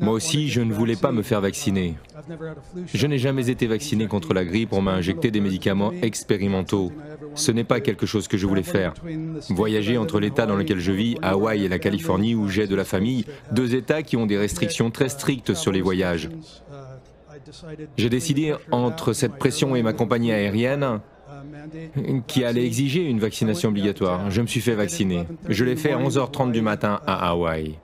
Moi aussi, je ne voulais pas me faire vacciner. Je n'ai jamais été vacciné contre la grippe, on m'a injecté des médicaments expérimentaux. Ce n'est pas quelque chose que je voulais faire. Voyager entre l'État dans lequel je vis, Hawaï et la Californie où j'ai de la famille, deux États qui ont des restrictions très strictes sur les voyages. J'ai décidé, entre cette pression et ma compagnie aérienne, qui allait exiger une vaccination obligatoire, je me suis fait vacciner. Je l'ai fait à 11h30 du matin à Hawaï.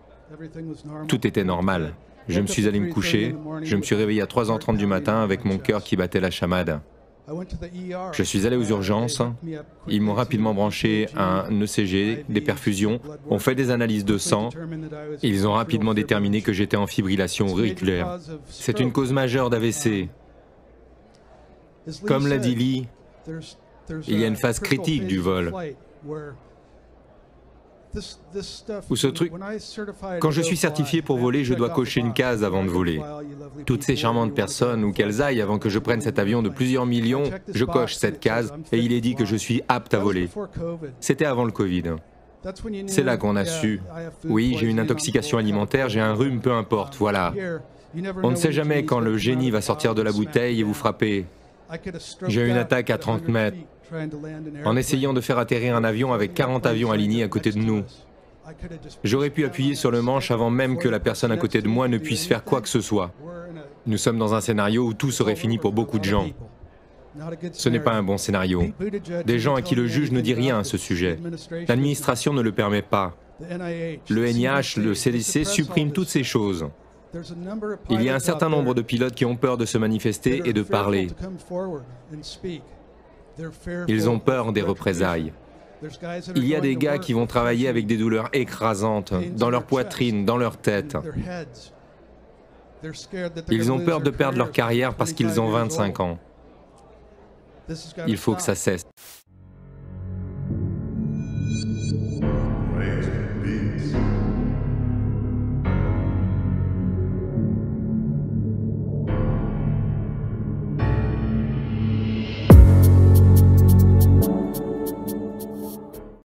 Tout était normal. Je me suis allé me coucher, je me suis réveillé à 3h30 du matin avec mon cœur qui battait la chamade. Je suis allé aux urgences, ils m'ont rapidement branché un ECG, des perfusions, ont fait des analyses de sang, et ils ont rapidement déterminé que j'étais en fibrillation auriculaire. C'est une cause majeure d'AVC. Comme l'a dit Lee, il y a une phase critique du vol. Ou ce truc, quand je suis certifié pour voler, je dois cocher une case avant de voler. Toutes ces charmantes personnes, où qu'elles aillent avant que je prenne cet avion de plusieurs millions, je coche cette case et il est dit que je suis apte à voler. C'était avant le Covid. C'est là qu'on a su. Oui, j'ai une intoxication alimentaire, j'ai un rhume, peu importe, voilà. On ne sait jamais quand le génie va sortir de la bouteille et vous frapper. J'ai eu une attaque à 30 mètres. En essayant de faire atterrir un avion avec 40 avions alignés à côté de nous. J'aurais pu appuyer sur le manche avant même que la personne à côté de moi ne puisse faire quoi que ce soit. Nous sommes dans un scénario où tout serait fini pour beaucoup de gens. Ce n'est pas un bon scénario. Des gens à qui le juge ne dit rien à ce sujet. L'administration ne le permet pas. Le NIH, le CDC suppriment toutes ces choses. Il y a un certain nombre de pilotes qui ont peur de se manifester et de parler. Ils ont peur des représailles. Il y a des gars qui vont travailler avec des douleurs écrasantes, dans leur poitrine, dans leur tête. Ils ont peur de perdre leur carrière parce qu'ils ont 25 ans. Il faut que ça cesse.